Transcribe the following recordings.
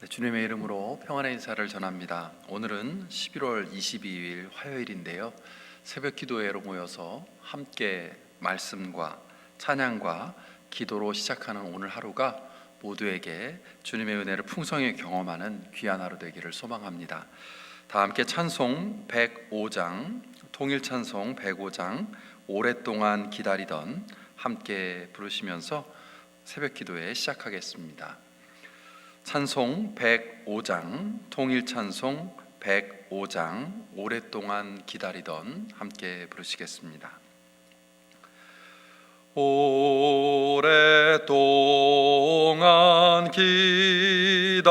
주님의 이름으로 평안의 인사를 전합니다. 오늘은 11월 22일 화요일인데요. 새벽 기도회로 모여서 함께 말씀과 찬양과 기도로 시작하는 오늘 하루가 모두에게 주님의 은혜를 풍성히 경험하는 귀한 하루 되기를 소망합니다. 다 함께 찬송 105장, 통일찬송 105장, 오랫동안 기다리던 함께 부르시면서 새벽 기도회 시작하겠습니다. 찬송 105장, 통일찬송 105장, 오랫동안 기다리던 함께 부르시겠습니다. 오랫동안 기다리던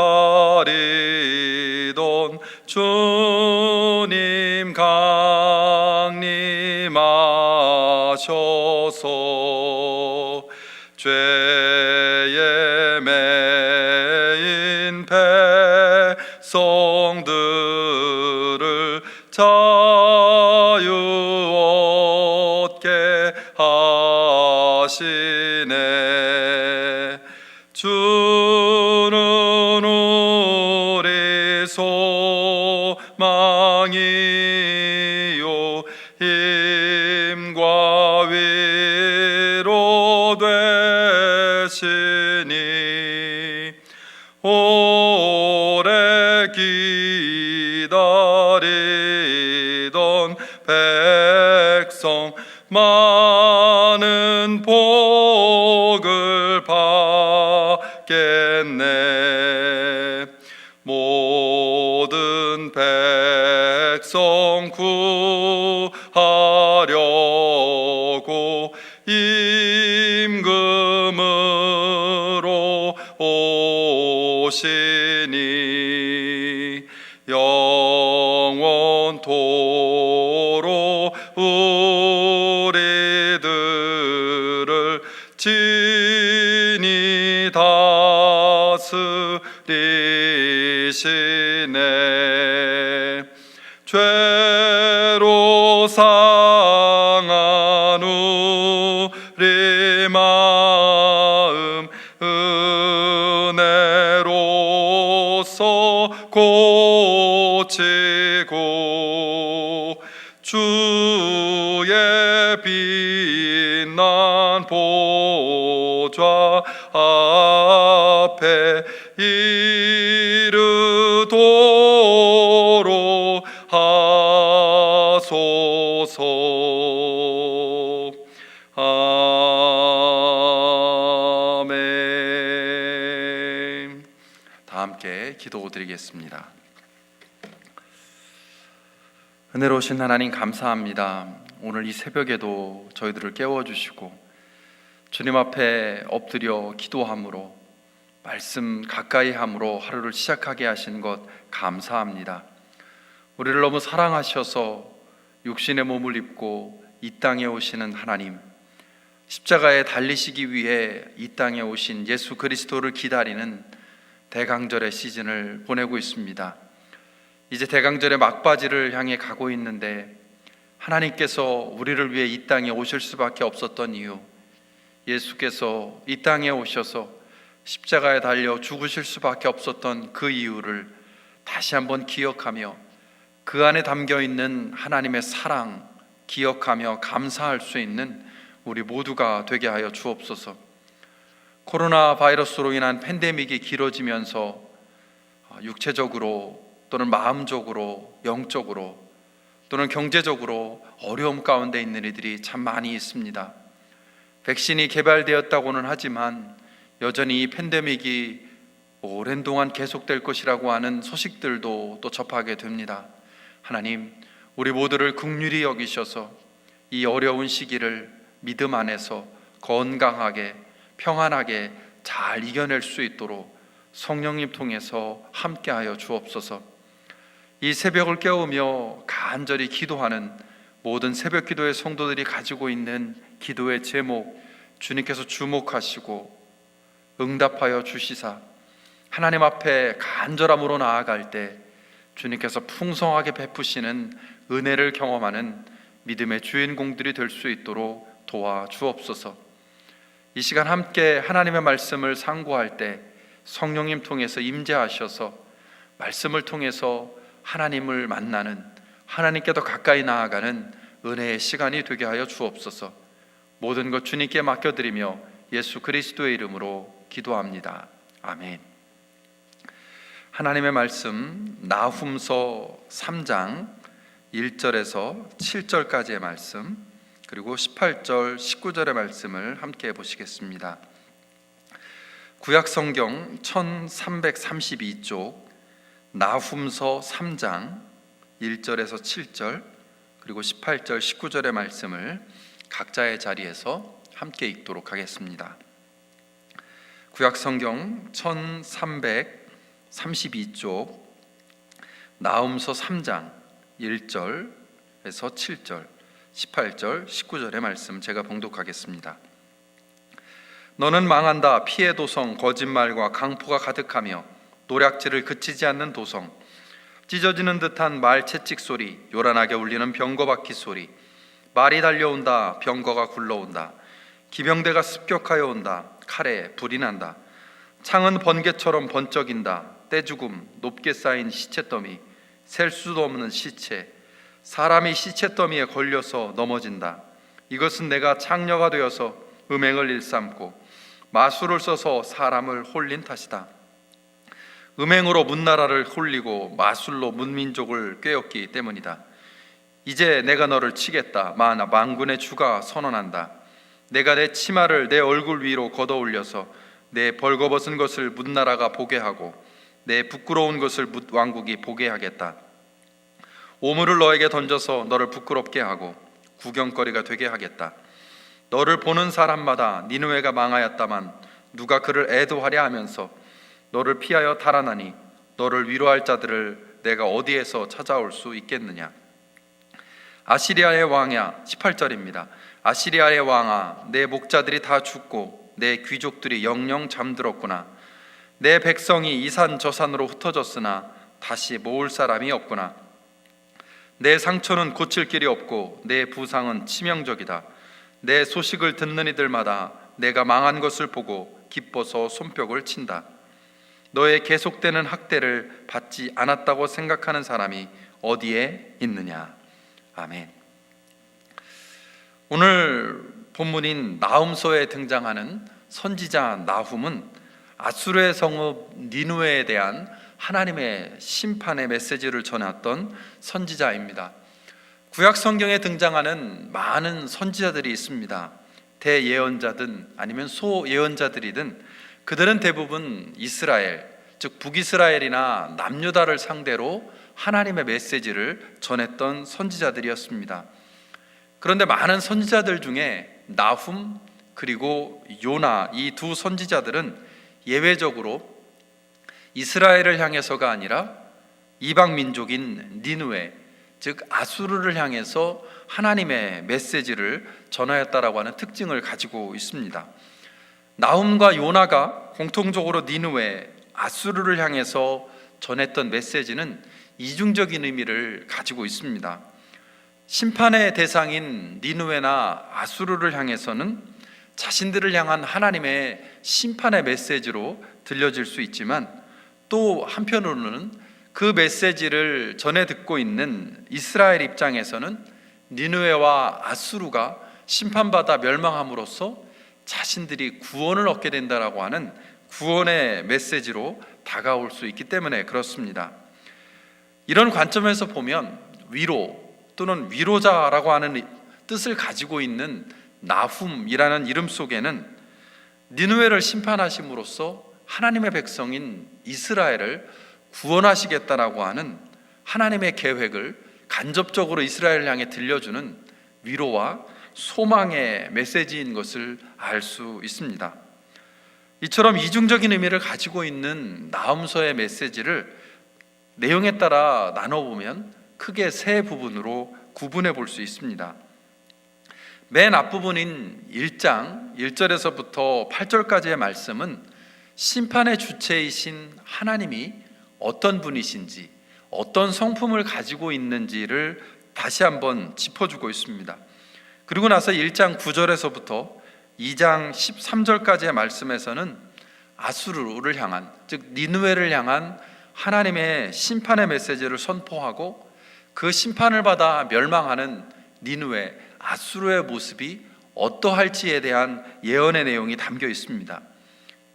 주님 강림하셔서 죄에 매인 백성들을 자유 얻게 하시네. 주는 우리 소망이요 힘과 위로 되시니 오래 기다리던 백성 많은 복을 받겠네. 모든 백성 구하려고 임금으로 오시니 영원토록 우리들을 친히 다스리시네. 죄로 상한 우리 마음 은혜로서 고치고 주의 빛난 보좌 앞에 이르도록 하소서. 아멘. 다 함께 기도드리겠습니다. 은혜로우신 하나님 감사합니다. 오늘 이 새벽에도 저희들을 깨워주시고 주님 앞에 엎드려 기도함으로 말씀 가까이 함으로 하루를 시작하게 하신 것 감사합니다. 우리를 너무 사랑하셔서 육신의 몸을 입고 이 땅에 오시는 하나님, 십자가에 달리시기 위해 이 땅에 오신 예수 그리스도를 기다리는 대강절의 시즌을 보내고 있습니다. 이제 대강절의 막바지를 향해 가고 있는데 하나님께서 우리를 위해 이 땅에 오실 수밖에 없었던 이유, 예수께서 이 땅에 오셔서 십자가에 달려 죽으실 수밖에 없었던 그 이유를 다시 한번 기억하며 그 안에 담겨있는 하나님의 사랑 기억하며 감사할 수 있는 우리 모두가 되게 하여 주옵소서. 코로나 바이러스로 인한 팬데믹이 길어지면서 육체적으로 또는 마음적으로, 영적으로 또는 경제적으로 어려움 가운데 있는 이들이 참 많이 있습니다. 백신이 개발되었다고는 하지만 여전히 이 팬데믹이 오랜 동안 계속될 것이라고 하는 소식들도 또 접하게 됩니다. 하나님, 우리 모두를 긍휼히 여기셔서 이 어려운 시기를 믿음 안에서 건강하게 평안하게 잘 이겨낼 수 있도록 성령님 통해서 함께하여 주옵소서. 이 새벽을 깨우며 간절히 기도하는 모든 새벽 기도의 성도들이 가지고 있는 기도의 제목 주님께서 주목하시고 응답하여 주시사 하나님 앞에 간절함으로 나아갈 때 주님께서 풍성하게 베푸시는 은혜를 경험하는 믿음의 주인공들이 될 수 있도록 도와주옵소서. 이 시간 함께 하나님의 말씀을 상고할 때 성령님 통해서 임재하셔서 말씀을 통해서 하나님을 만나는, 하나님께 더 가까이 나아가는 은혜의 시간이 되게 하여 주옵소서. 모든 것 주님께 맡겨드리며 예수 그리스도의 이름으로 기도합니다. 아멘. 하나님의 말씀 나훔서 3장 1절에서 7절까지의 말씀, 그리고 18절 19절의 말씀을 함께 보시겠습니다. 구약성경 1332쪽 나훔서 3장 1절에서 7절 그리고 18절 19절의 말씀을 각자의 자리에서 함께 읽도록 하겠습니다. 구약성경 1332쪽 나훔서 3장 1절에서 7절 18절 19절의 말씀 제가 봉독하겠습니다. 너는 망한다. 피해 도성, 거짓말과 강포가 가득하며 노략질을 그치지 않는 도성, 찢어지는 듯한 말 채찍 소리, 요란하게 울리는 병거 바퀴 소리, 말이 달려온다. 병거가 굴러온다. 기병대가 습격하여 온다. 칼에 불이 난다. 창은 번개처럼 번쩍인다. 떼죽음, 높게 쌓인 시체 더미, 셀 수도 없는 시체, 사람이 시체 더미에 걸려서 넘어진다. 이것은 내가 창녀가 되어서 음행을 일삼고 마술을 써서 사람을 홀린 탓이다. 음행으로 문나라를 홀리고 마술로 문민족을 꾀었기 때문이다. 이제 내가 너를 치겠다. 만군의 주가 선언한다. 내가 내 치마를 내 얼굴 위로 걷어 올려서 내 벌거벗은 것을 문나라가 보게 하고 내 부끄러운 것을 왕국이 보게 하겠다. 오물을 너에게 던져서 너를 부끄럽게 하고 구경거리가 되게 하겠다. 너를 보는 사람마다 니느웨가 망하였다만 누가 그를 애도하랴 하면서 너를 피하여 달아나니 너를 위로할 자들을 내가 어디에서 찾아올 수 있겠느냐. 아시리아의 왕이야. 18절입니다. 아시리아의 왕아, 내 목자들이 다 죽고 내 귀족들이 영영 잠들었구나. 내 백성이 이 산 저 산으로 흩어졌으나 다시 모을 사람이 없구나. 내 상처는 고칠 길이 없고 내 부상은 치명적이다. 내 소식을 듣는 이들마다 내가 망한 것을 보고 기뻐서 손뼉을 친다. 너의 계속되는 학대를 받지 않았다고 생각하는 사람이 어디에 있느냐. 아멘. 오늘 본문인 나훔서에 등장하는 선지자 나훔은 아수르의 성읍 니느웨에 대한 하나님의 심판의 메시지를 전했던 선지자입니다. 구약 성경에 등장하는 많은 선지자들이 있습니다. 대예언자든 아니면 소예언자들이든 그들은 대부분 이스라엘, 즉 북이스라엘이나 남유다를 상대로 하나님의 메시지를 전했던 선지자들이었습니다. 그런데 많은 선지자들 중에 나훔 그리고 요나, 이 두 선지자들은 예외적으로 이스라엘을 향해서가 아니라 이방 민족인 니느웨, 즉 아수르를 향해서 하나님의 메시지를 전하였다라고 하는 특징을 가지고 있습니다. 나훔과 요나가 공통적으로 니느웨, 아수르를 향해서 전했던 메시지는 이중적인 의미를 가지고 있습니다. 심판의 대상인 니느웨나 아수르를 향해서는 자신들을 향한 하나님의 심판의 메시지로 들려질 수 있지만, 또 한편으로는 그 메시지를 전해 듣고 있는 이스라엘 입장에서는 니느웨와 아수르가 심판받아 멸망함으로써 자신들이 구원을 얻게 된다라고 하는 구원의 메시지로 다가올 수 있기 때문에 그렇습니다. 이런 관점에서 보면 위로 또는 위로자라고 하는 뜻을 가지고 있는 나훔이라는 이름 속에는 니느웨를 심판하심으로써 하나님의 백성인 이스라엘을 구원하시겠다라고 하는 하나님의 계획을 간접적으로 이스라엘을 향해 들려주는 위로와 소망의 메시지인 것을 알 수 있습니다. 이처럼 이중적인 의미를 가지고 있는 나훔서의 메시지를 내용에 따라 나눠보면 크게 세 부분으로 구분해 볼 수 있습니다. 맨 앞부분인 1장 1절에서부터 8절까지의 말씀은 심판의 주체이신 하나님이 어떤 분이신지, 어떤 성품을 가지고 있는지를 다시 한번 짚어주고 있습니다. 그리고 나서 1장 9절에서부터 2장 13절까지의 말씀에서는 아수르를 향한, 즉 니느웨를 향한 하나님의 심판의 메시지를 선포하고 그 심판을 받아 멸망하는 니느웨, 아수르의 모습이 어떠할지에 대한 예언의 내용이 담겨 있습니다.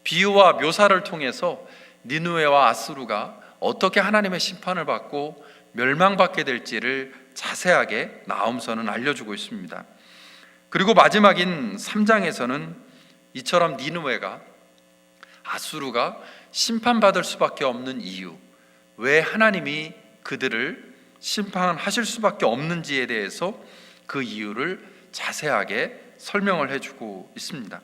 비유와 묘사를 통해서 니느웨와 아수르가 어떻게 하나님의 심판을 받고 멸망받게 될지를 자세하게 나훔서는 알려주고 있습니다. 그리고 마지막인 3장에서는 이처럼 니느웨가, 아수르가 심판받을 수밖에 없는 이유, 왜 하나님이 그들을 심판하실 수밖에 없는지에 대해서 그 이유를 자세하게 설명을 해주고 있습니다.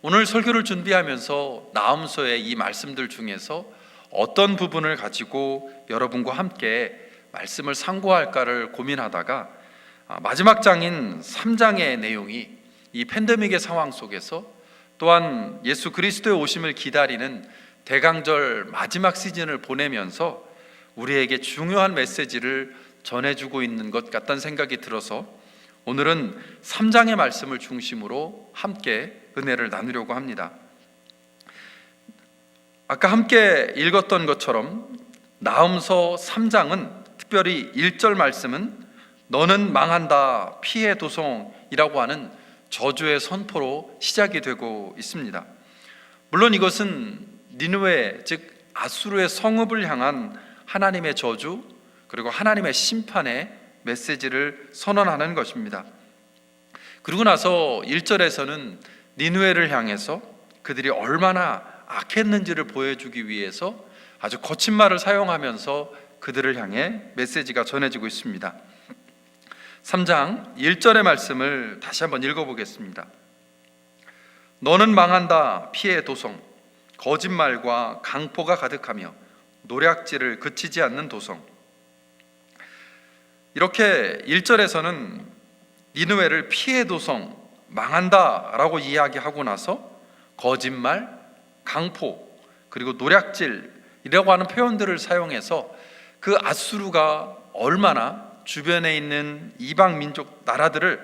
오늘 설교를 준비하면서 나훔서의 이 말씀들 중에서 어떤 부분을 가지고 여러분과 함께 말씀을 상고할까를 고민하다가 마지막 장인 3장의 내용이 이 팬데믹의 상황 속에서 또한 예수 그리스도의 오심을 기다리는 대강절 마지막 시즌을 보내면서 우리에게 중요한 메시지를 전해주고 있는 것 같다는 생각이 들어서 오늘은 3장의 말씀을 중심으로 함께 은혜를 나누려고 합니다. 아까 함께 읽었던 것처럼 나훔서 3장은 특별히 1절 말씀은 너는 망한다 피해 도성이라고 하는 저주의 선포로 시작이 되고 있습니다. 물론 이것은 니느웨, 즉 아수르의 성읍을 향한 하나님의 저주 그리고 하나님의 심판의 메시지를 선언하는 것입니다. 그리고 나서 1절에서는 니느웨를 향해서 그들이 얼마나 악했는지를 보여주기 위해서 아주 거친 말을 사용하면서 그들을 향해 메시지가 전해지고 있습니다. 3장 1절의 말씀을 다시 한번 읽어보겠습니다. 너는 망한다 피해 도성, 거짓말과 강포가 가득하며 노략질을 그치지 않는 도성. 이렇게 1절에서는 니느웨를 피해 도성, 망한다라고 이야기하고 나서 거짓말, 강포, 그리고 노략질이라고 하는 표현들을 사용해서 그 아수르가 얼마나 주변에 있는 이방 민족 나라들을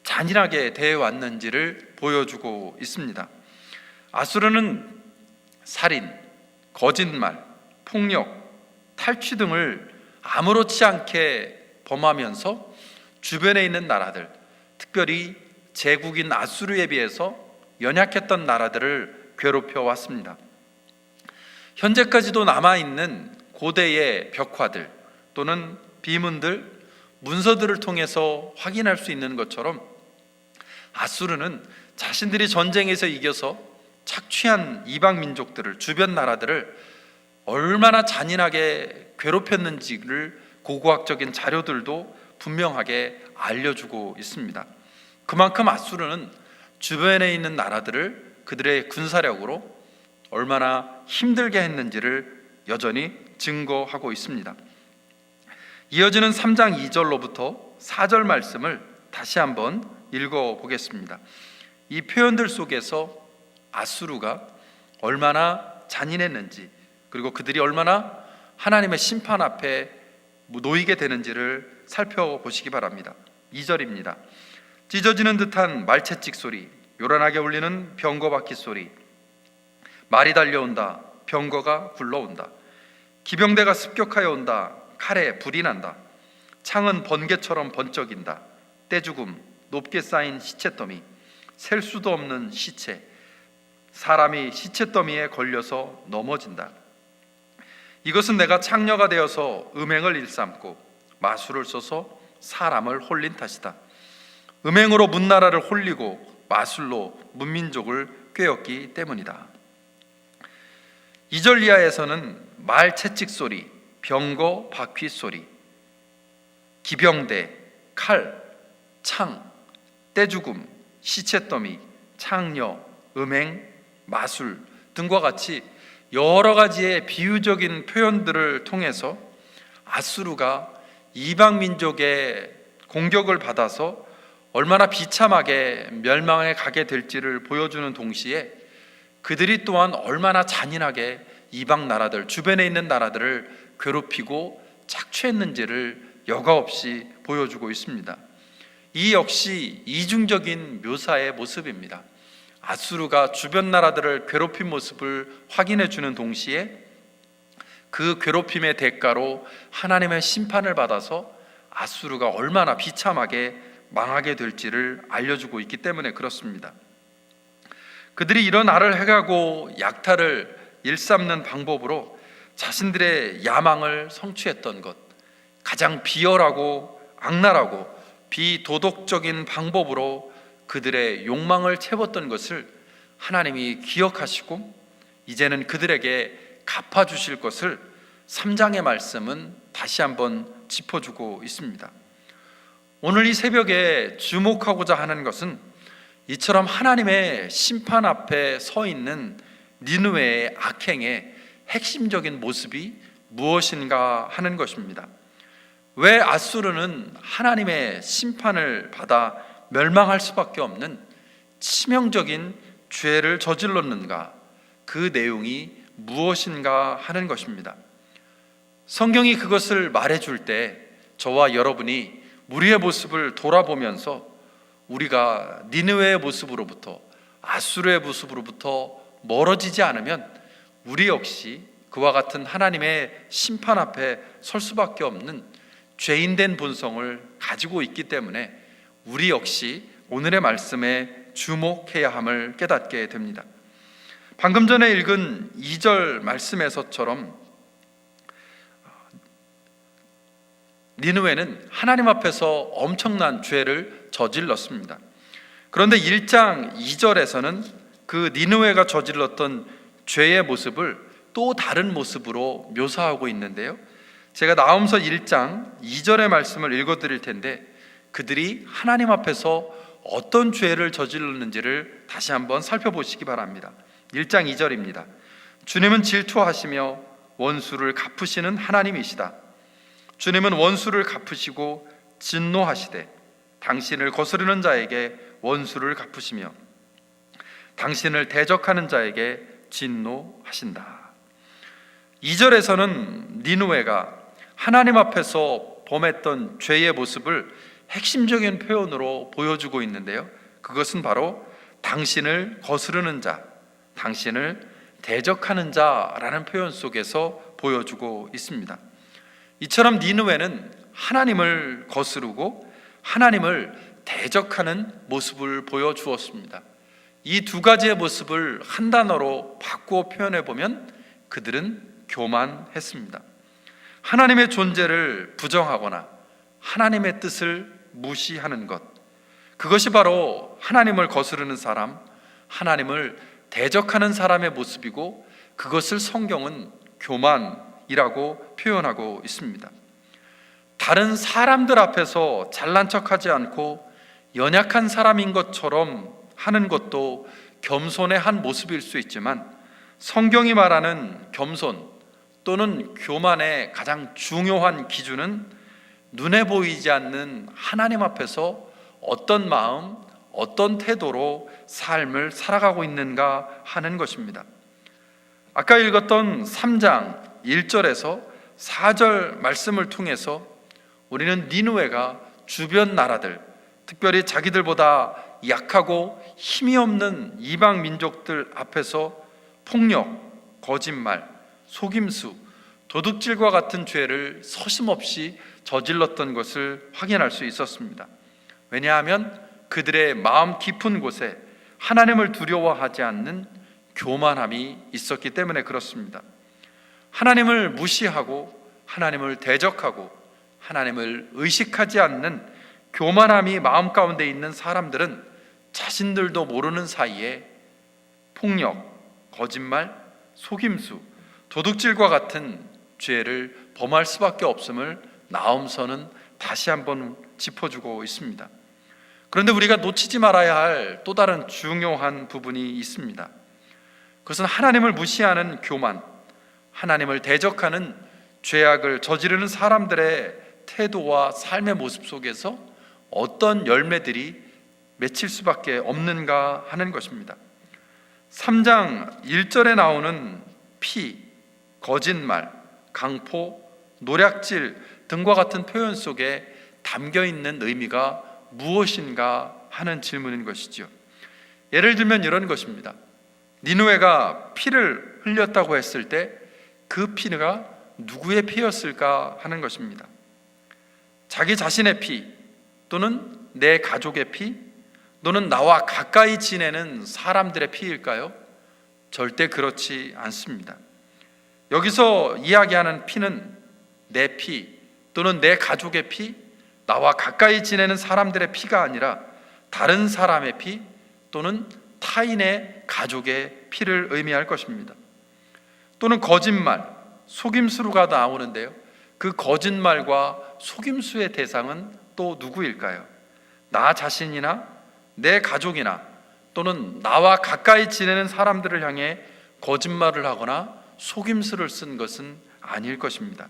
잔인하게 대해왔는지를 보여주고 있습니다. 아수르는 살인, 거짓말, 폭력, 탈취 등을 아무렇지 않게 범하면서 주변에 있는 나라들, 특별히 제국인 아수르에 비해서 연약했던 나라들을 괴롭혀 왔습니다. 현재까지도 남아있는 고대의 벽화들 또는 비문들, 문서들을 통해서 확인할 수 있는 것처럼 아수르는 자신들이 전쟁에서 이겨서 착취한 이방 민족들을, 주변 나라들을 얼마나 잔인하게 괴롭혔는지를 고고학적인 자료들도 분명하게 알려주고 있습니다. 그만큼 아수르는 주변에 있는 나라들을 그들의 군사력으로 얼마나 힘들게 했는지를 여전히 증거하고 있습니다. 이어지는 3장 2절로부터 4절 말씀을 다시 한번 읽어보겠습니다. 이 표현들 속에서 아수르가 얼마나 잔인했는지, 그리고 그들이 얼마나 하나님의 심판 앞에 놓이게 되는지를 살펴보시기 바랍니다. 2절입니다. 찢어지는 듯한 말채찍 소리, 요란하게 울리는 병거 바퀴 소리, 말이 달려온다, 병거가 굴러온다, 기병대가 습격하여 온다, 칼에 불이 난다, 창은 번개처럼 번쩍인다, 떼죽음, 높게 쌓인 시체더미, 셀 수도 없는 시체, 사람이 시체더미에 걸려서 넘어진다. 이것은 내가 창녀가 되어서 음행을 일삼고 마술을 써서 사람을 홀린 탓이다. 음행으로 문나라를 홀리고 마술로 문민족을 꾀었기 때문이다. 2절 이하에서는 말 채찍 소리, 병거 바퀴 소리, 기병대, 칼, 창, 떼죽음, 시체더미, 창녀, 음행, 마술 등과 같이 여러 가지의 비유적인 표현들을 통해서 아수르가 이방 민족의 공격을 받아서 얼마나 비참하게 멸망에 가게 될지를 보여주는 동시에 그들이 또한 얼마나 잔인하게 이방 나라들, 주변에 있는 나라들을 괴롭히고 착취했는지를 여과 없이 보여주고 있습니다. 이 역시 이중적인 묘사의 모습입니다. 아수르가 주변 나라들을 괴롭힌 모습을 확인해 주는 동시에 그 괴롭힘의 대가로 하나님의 심판을 받아서 아수르가 얼마나 비참하게 망하게 될지를 알려주고 있기 때문에 그렇습니다. 그들이 이런 알을 해가고 약탈을 일삼는 방법으로 자신들의 야망을 성취했던 것, 가장 비열하고 악랄하고 비도덕적인 방법으로 그들의 욕망을 채웠던 것을 하나님이 기억하시고 이제는 그들에게 갚아주실 것을 3장의 말씀은 다시 한번 짚어주고 있습니다. 오늘 이 새벽에 주목하고자 하는 것은 이처럼 하나님의 심판 앞에 서 있는 니느웨의 악행의 핵심적인 모습이 무엇인가 하는 것입니다. 왜 아수르는 하나님의 심판을 받아 멸망할 수밖에 없는 치명적인 죄를 저질렀는가? 그 내용이 무엇인가 하는 것입니다. 성경이 그것을 말해줄 때 저와 여러분이 우리의 모습을 돌아보면서 우리가 니느웨의 모습으로부터, 아수르의 모습으로부터 멀어지지 않으면 우리 역시 그와 같은 하나님의 심판 앞에 설 수밖에 없는 죄인된 본성을 가지고 있기 때문에 우리 역시 오늘의 말씀에 주목해야 함을 깨닫게 됩니다. 방금 전에 읽은 2절 말씀에서처럼 니느웨는 하나님 앞에서 엄청난 죄를 저질렀습니다. 그런데 1장 2절에서는 그 니느웨가 저질렀던 죄의 모습을 또 다른 모습으로 묘사하고 있는데요, 제가 나홈서 1장 2절의 말씀을 읽어드릴 텐데 그들이 하나님 앞에서 어떤 죄를 저질렀는지를 다시 한번 살펴보시기 바랍니다. 1장 2절입니다. 주님은 질투하시며 원수를 갚으시는 하나님이시다. 주님은 원수를 갚으시고 진노하시되 당신을 거스르는 자에게 원수를 갚으시며 당신을 대적하는 자에게 진노하신다. 2절에서는 니느웨가 하나님 앞에서 범했던 죄의 모습을 핵심적인 표현으로 보여주고 있는데요, 그것은 바로 당신을 거스르는 자, 당신을 대적하는 자라는 표현 속에서 보여주고 있습니다. 이처럼 니느웨는 하나님을 거스르고 하나님을 대적하는 모습을 보여주었습니다. 이 두 가지의 모습을 한 단어로 바꾸어 표현해 보면 그들은 교만했습니다. 하나님의 존재를 부정하거나 하나님의 뜻을 무시하는 것, 그것이 바로 하나님을 거스르는 사람, 하나님을 대적하는 사람의 모습이고 그것을 성경은 교만이라고 표현하고 있습니다. 다른 사람들 앞에서 잘난 척하지 않고 연약한 사람인 것처럼 하는 것도 겸손의 한 모습일 수 있지만 성경이 말하는 겸손 또는 교만의 가장 중요한 기준은 눈에 보이지 않는 하나님 앞에서 어떤 마음, 어떤 태도로 삶을 살아가고 있는가 하는 것입니다. 아까 읽었던 3장 1절에서 4절 말씀을 통해서 우리는 니느웨가 주변 나라들, 특별히 자기들보다 약하고 힘이 없는 이방 민족들 앞에서 폭력, 거짓말, 속임수, 도둑질과 같은 죄를 서심없이 저질렀던 것을 확인할 수 있었습니다. 왜냐하면 그들의 마음 깊은 곳에 하나님을 두려워하지 않는 교만함이 있었기 때문에 그렇습니다. 하나님을 무시하고 하나님을 대적하고 하나님을 의식하지 않는 교만함이 마음 가운데 있는 사람들은 자신들도 모르는 사이에 폭력, 거짓말, 속임수, 도둑질과 같은 죄를 범할 수밖에 없음을 나홈서는 다시 한번 짚어주고 있습니다. 그런데 우리가 놓치지 말아야 할 또 다른 중요한 부분이 있습니다. 그것은 하나님을 무시하는 교만, 하나님을 대적하는 죄악을 저지르는 사람들의 태도와 삶의 모습 속에서 어떤 열매들이 맺힐 수밖에 없는가 하는 것입니다. 3장 1절에 나오는 피, 거짓말, 강포, 노략질 등과 같은 표현 속에 담겨 있는 의미가 무엇인가 하는 질문인 것이죠. 예를 들면 이런 것입니다. 니느웨가 피를 흘렸다고 했을 때 그 피가 누구의 피였을까 하는 것입니다. 자기 자신의 피, 또는 내 가족의 피, 또는 나와 가까이 지내는 사람들의 피일까요? 절대 그렇지 않습니다. 여기서 이야기하는 피는 내 피, 또는 내 가족의 피, 나와 가까이 지내는 사람들의 피가 아니라 다른 사람의 피, 또는 타인의 가족의 피를 의미할 것입니다. 또는 거짓말, 속임수가 나오는데요, 그 거짓말과 속임수의 대상은 또 누구일까요? 나 자신이나 내 가족이나 또는 나와 가까이 지내는 사람들을 향해 거짓말을 하거나 속임수를 쓴 것은 아닐 것입니다.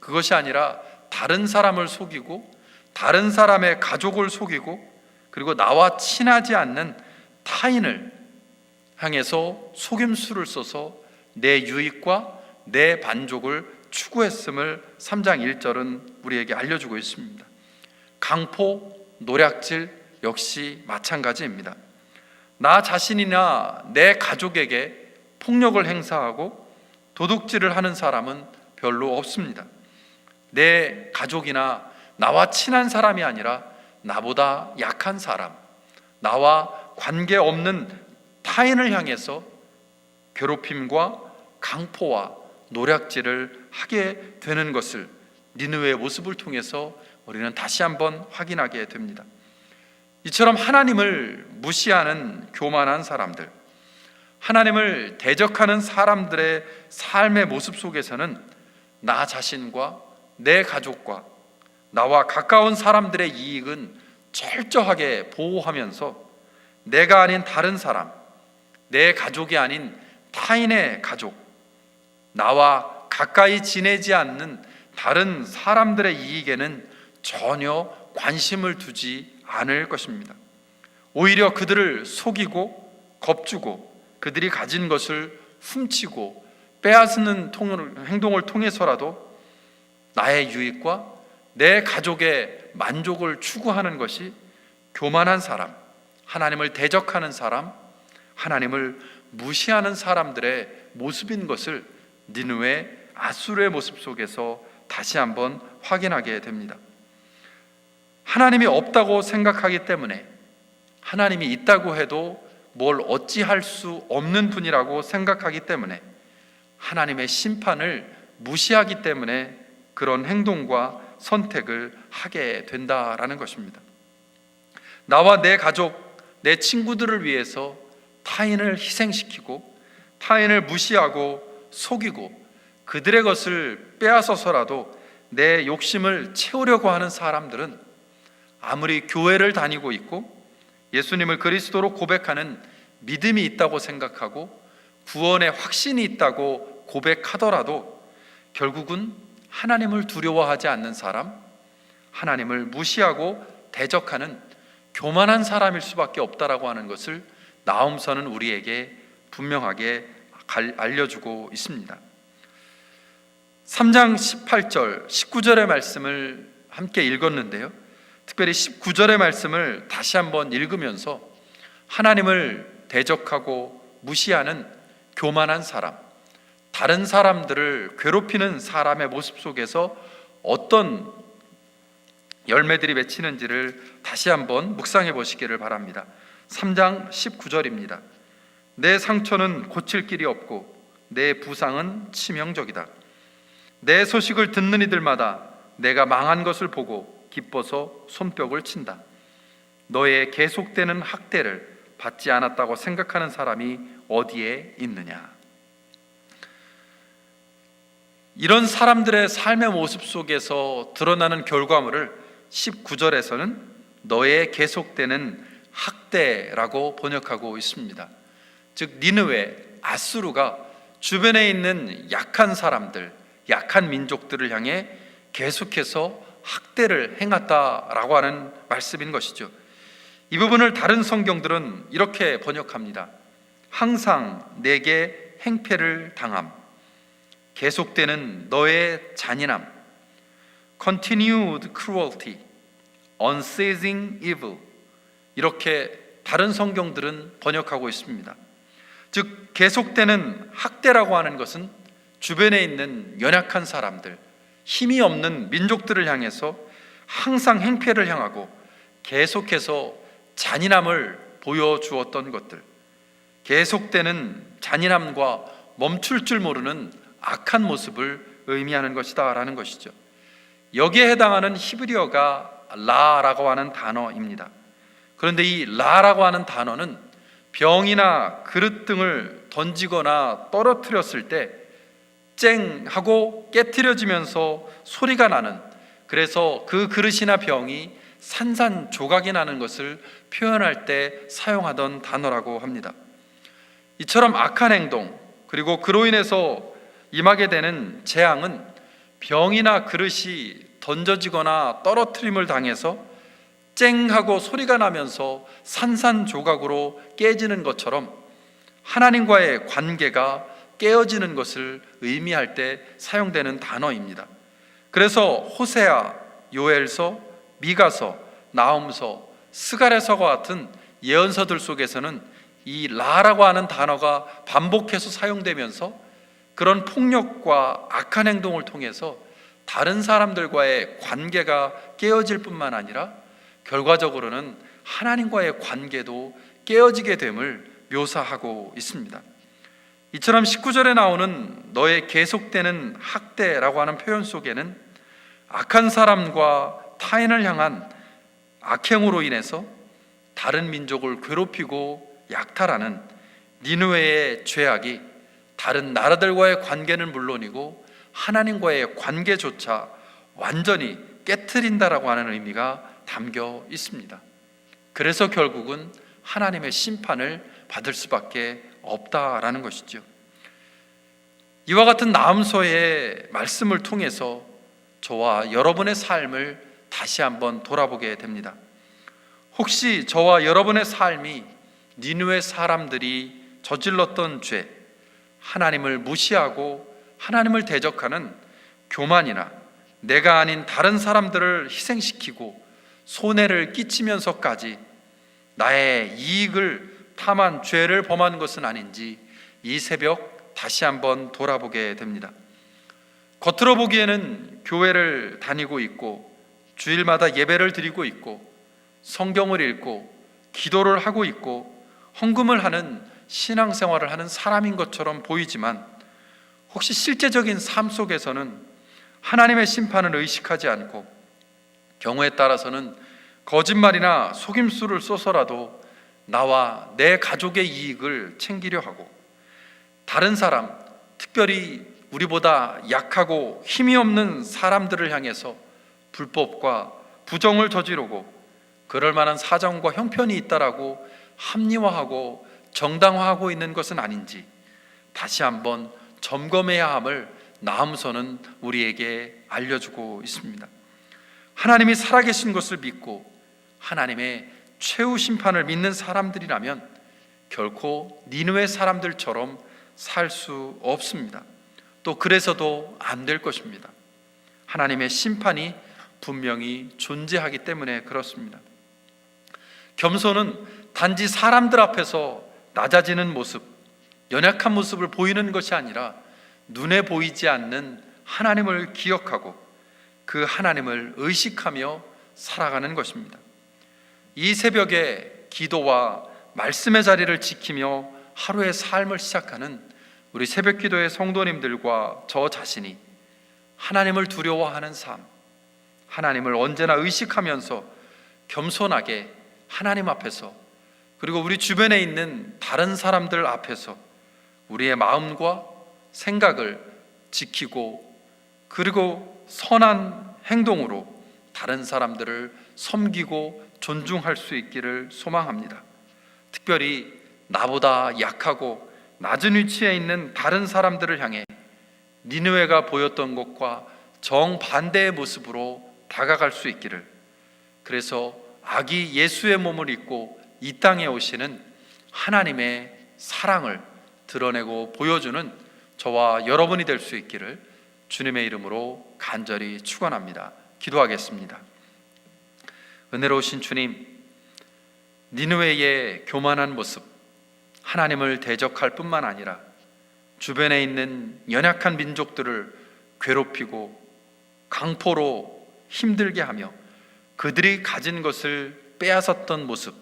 그것이 아니라 다른 사람을 속이고 다른 사람의 가족을 속이고 그리고 나와 친하지 않는 타인을 향해서 속임수를 써서 내 유익과 내 만족을 추구했음을 3장 1절은 우리에게 알려주고 있습니다. 강포, 노략질 역시 마찬가지입니다. 나 자신이나 내 가족에게 폭력을 행사하고 도둑질을 하는 사람은 별로 없습니다. 내 가족이나 나와 친한 사람이 아니라 나보다 약한 사람, 나와 관계없는 타인을 향해서 괴롭힘과 강포와 노략질을 하게 되는 것을 니느웨의 모습을 통해서 우리는 다시 한번 확인하게 됩니다. 이처럼 하나님을 무시하는 교만한 사람들, 하나님을 대적하는 사람들의 삶의 모습 속에서는 나 자신과 내 가족과 나와 가까운 사람들의 이익은 철저하게 보호하면서 내가 아닌 다른 사람, 내 가족이 아닌 타인의 가족, 나와 가까이 지내지 않는 다른 사람들의 이익에는 전혀 관심을 두지 않을 것입니다. 오히려 그들을 속이고 겁주고 그들이 가진 것을 훔치고 빼앗는 행동을 통해서라도 나의 유익과 내 가족의 만족을 추구하는 것이 교만한 사람, 하나님을 대적하는 사람, 하나님을 무시하는 사람들의 모습인 것을 니느웨 아수르의 모습 속에서 다시 한번 확인하게 됩니다. 하나님이 없다고 생각하기 때문에, 하나님이 있다고 해도 뭘 어찌할 수 없는 분이라고 생각하기 때문에, 하나님의 심판을 무시하기 때문에 그런 행동과 선택을 하게 된다라는 것입니다. 나와 내 가족, 내 친구들을 위해서 타인을 희생시키고 타인을 무시하고 속이고 그들의 것을 빼앗아서라도 내 욕심을 채우려고 하는 사람들은 아무리 교회를 다니고 있고 예수님을 그리스도로 고백하는 믿음이 있다고 생각하고 구원의 확신이 있다고 고백하더라도 결국은 하나님을 두려워하지 않는 사람, 하나님을 무시하고 대적하는 교만한 사람일 수밖에 없다라고 하는 것을 나홈서는 우리에게 분명하게 알려주고 있습니다. 3장 18절, 19절의 말씀을 함께 읽었는데요, 특별히 19절의 말씀을 다시 한번 읽으면서 하나님을 대적하고 무시하는 교만한 사람, 다른 사람들을 괴롭히는 사람의 모습 속에서 어떤 열매들이 맺히는지를 다시 한번 묵상해 보시기를 바랍니다. 3장 19절입니다. 내 상처는 고칠 길이 없고 내 부상은 치명적이다. 내 소식을 듣는 이들마다 내가 망한 것을 보고 기뻐서 손뼉을 친다. 너의 계속되는 학대를 받지 않았다고 생각하는 사람이 어디에 있느냐. 이런 사람들의 삶의 모습 속에서 드러나는 결과물을 19절에서는 너의 계속되는 학대라고 번역하고 있습니다. 즉 니느웨, 아수르가 주변에 있는 약한 사람들, 약한 민족들을 향해 계속해서 학대를 행했다라고 하는 말씀인 것이죠. 이 부분을 다른 성경들은 이렇게 번역합니다. 항상 내게 행패를 당함, 계속되는 너의 잔인함, continued cruelty, unceasing evil, 이렇게 다른 성경들은 번역하고 있습니다. 즉 계속되는 학대라고 하는 것은 주변에 있는 연약한 사람들, 힘이 없는 민족들을 향해서 항상 행패를 향하고 계속해서 잔인함을 보여주었던 것들, 계속되는 잔인함과 멈출 줄 모르는 악한 모습을 의미하는 것이다 라는 것이죠. 여기에 해당하는 히브리어가 라라고 하는 단어입니다. 그런데 이 라라고 하는 단어는 병이나 그릇 등을 던지거나 떨어뜨렸을 때 쨍 하고 깨트려지면서 소리가 나는, 그래서 그 그릇이나 병이 산산조각이 나는 것을 표현할 때 사용하던 단어라고 합니다. 이처럼 악한 행동, 그리고 그로 인해서 임하게 되는 재앙은 병이나 그릇이 던져지거나 떨어뜨림을 당해서 쨍 하고 소리가 나면서 산산조각으로 깨지는 것처럼 하나님과의 관계가 깨어지는 것을 의미할 때 사용되는 단어입니다. 그래서 호세아, 요엘서, 미가서, 나훔서, 스가랴서와 같은 예언서들 속에서는 이 라라고 하는 단어가 반복해서 사용되면서 그런 폭력과 악한 행동을 통해서 다른 사람들과의 관계가 깨어질 뿐만 아니라 결과적으로는 하나님과의 관계도 깨어지게 됨을 묘사하고 있습니다. 이처럼 19절에 나오는 너의 계속되는 학대라고 하는 표현 속에는 악한 사람과 타인을 향한 악행으로 인해서 다른 민족을 괴롭히고 약탈하는 니느웨의 죄악이 다른 나라들과의 관계는 물론이고 하나님과의 관계조차 완전히 깨트린다라고 하는 의미가 담겨 있습니다. 그래서 결국은 하나님의 심판을 받을 수밖에 없다라는 것이죠. 이와 같은 나훔서의 말씀을 통해서 저와 여러분의 삶을 다시 한번 돌아보게 됩니다. 혹시 저와 여러분의 삶이 니느웨 사람들이 저질렀던 죄, 하나님을 무시하고 하나님을 대적하는 교만이나 내가 아닌 다른 사람들을 희생시키고 손해를 끼치면서까지 나의 이익을 탐한 죄를 범한 것은 아닌지 이 새벽 다시 한번 돌아보게 됩니다. 겉으로 보기에는 교회를 다니고 있고 주일마다 예배를 드리고 있고 성경을 읽고 기도를 하고 있고 헌금을 하는 신앙생활을 하는 사람인 것처럼 보이지만 혹시 실제적인 삶 속에서는 하나님의 심판을 의식하지 않고 경우에 따라서는 거짓말이나 속임수를 써서라도 나와 내 가족의 이익을 챙기려 하고 다른 사람, 특별히 우리보다 약하고 힘이 없는 사람들을 향해서 불법과 부정을 저지르고 그럴 만한 사정과 형편이 있다라고 합리화하고 정당화하고 있는 것은 아닌지 다시 한번 점검해야 함을 나훔서는 우리에게 알려주고 있습니다. 하나님이 살아계신 것을 믿고 하나님의 최후 심판을 믿는 사람들이라면 결코 니느웨 사람들처럼 살 수 없습니다. 또 그래서도 안 될 것입니다. 하나님의 심판이 분명히 존재하기 때문에 그렇습니다. 겸손은 단지 사람들 앞에서 낮아지는 모습, 연약한 모습을 보이는 것이 아니라 눈에 보이지 않는 하나님을 기억하고 그 하나님을 의식하며 살아가는 것입니다. 이 새벽에 기도와 말씀의 자리를 지키며 하루의 삶을 시작하는 우리 새벽기도의 성도님들과 저 자신이 하나님을 두려워하는 삶, 하나님을 언제나 의식하면서 겸손하게 하나님 앞에서 그리고 우리 주변에 있는 다른 사람들 앞에서 우리의 마음과 생각을 지키고 그리고 선한 행동으로 다른 사람들을 섬기고 존중할 수 있기를 소망합니다. 특별히 나보다 약하고 낮은 위치에 있는 다른 사람들을 향해 니느웨가 보였던 것과 정반대의 모습으로 다가갈 수 있기를, 그래서 아기 예수의 몸을 입고 이 땅에 오시는 하나님의 사랑을 드러내고 보여주는 저와 여러분이 될 수 있기를 주님의 이름으로 간절히 축원합니다. 기도하겠습니다. 은혜로우신 주님, 니느웨의 교만한 모습, 하나님을 대적할 뿐만 아니라 주변에 있는 연약한 민족들을 괴롭히고 강포로 힘들게 하며 그들이 가진 것을 빼앗았던 모습,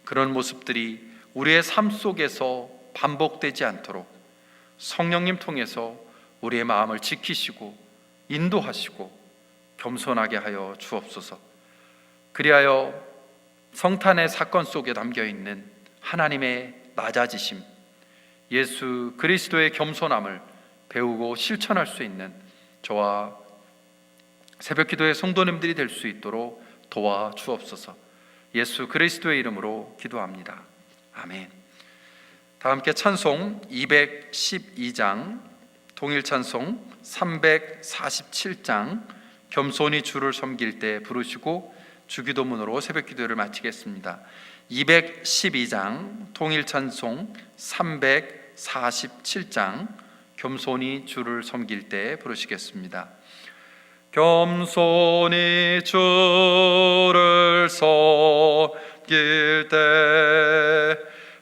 그런 모습들이 우리의 삶 속에서 반복되지 않도록 성령님 통해서 우리의 마음을 지키시고 인도하시고 겸손하게 하여 주옵소서. 그리하여 성탄의 사건 속에 담겨있는 하나님의 낮아지심, 예수 그리스도의 겸손함을 배우고 실천할 수 있는 저와 새벽기도의 성도님들이 될 수 있도록 도와주옵소서. 예수 그리스도의 이름으로 기도합니다. 아멘. 다 함께 찬송 212장, 통일찬송 347장 겸손히 주를 섬길 때 부르시고 주기도문으로 새벽기도를 마치겠습니다. 212장 통일찬송 347장 겸손히 주를 섬길 때 부르시겠습니다. 겸손히 주를 섬길 때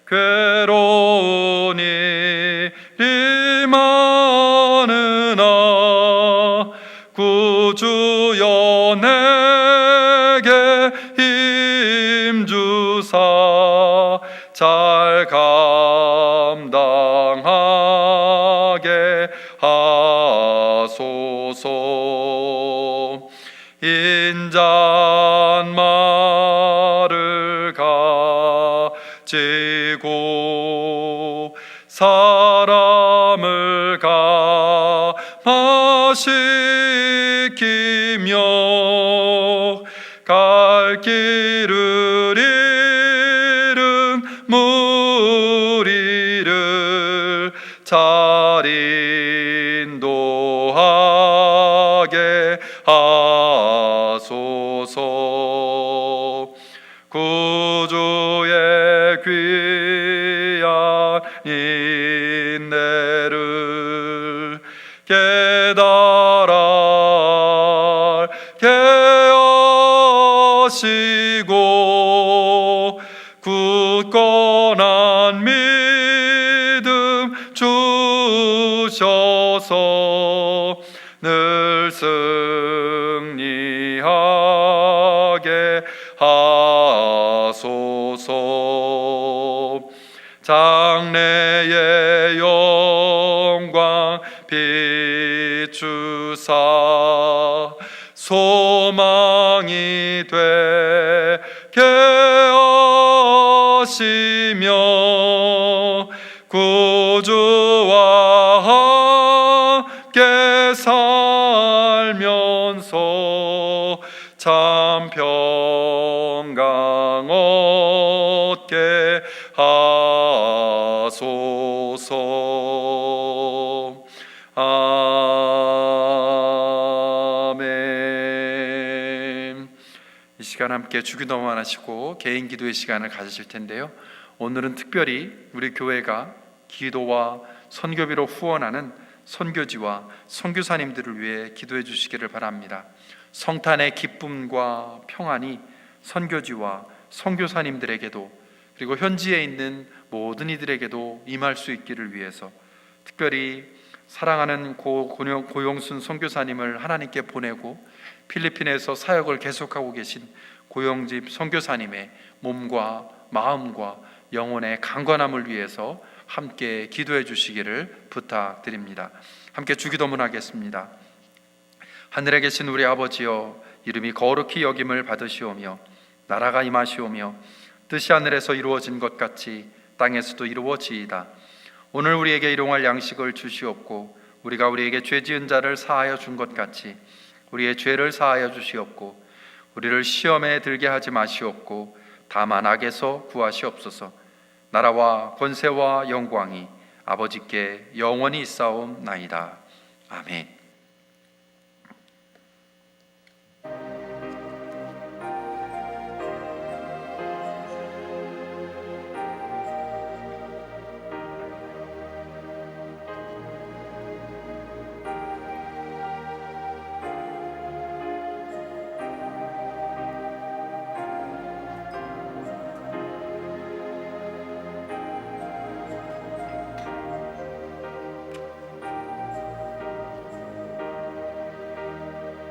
괴로운 일이 많으나 구주여 내게 힘주사 잘 감당하게 하소서. 인잣말을 가지고 사람을 감화시키며 갈 길을 잃은 무리를 잘 인도하게 하소서. 구주의 귀한 인내를 깨달아 알게 하시고 굳건한 믿음 주셔서 늘 승리하게 하소서. 장래의 영광 비추사 소망이 되게 하시며 구주와 함께 살면서 참 평강 얻게 하소서. 아멘. 이 시간 함께 주기도문 하시고 개인 기도의 시간을 가지실 텐데요, 오늘은 특별히 우리 교회가 기도와 선교비로 후원하는 선교지와 선교사님들을 위해 기도해 주시기를 바랍니다. 성탄의 기쁨과 평안이 선교지와 선교사님들에게도 그리고 현지에 있는 모든 이들에게도 임할 수 있기를 위해서 특별히 사랑하는 고용순 선교사님을 하나님께 보내고 필리핀에서 사역을 계속하고 계신 고용집 선교사님의 몸과 마음과 영혼의 강건함을 위해서 함께 기도해 주시기를 부탁드립니다. 함께 주기도문 하겠습니다. 하늘에 계신 우리 아버지여, 이름이 거룩히 여김을 받으시오며 나라가 임하시오며 뜻이 하늘에서 이루어진 것 같이 땅에서도 이루어지이다. 오늘 우리에게 일용할 양식을 주시옵고 우리가 우리에게 죄 지은 자를 사하여 준 것 같이 우리의 죄를 사하여 주시옵고 우리를 시험에 들게 하지 마시옵고 다만 악에서 구하시옵소서. 나라와 권세와 영광이 아버지께 영원히 있사옵나이다. 아멘.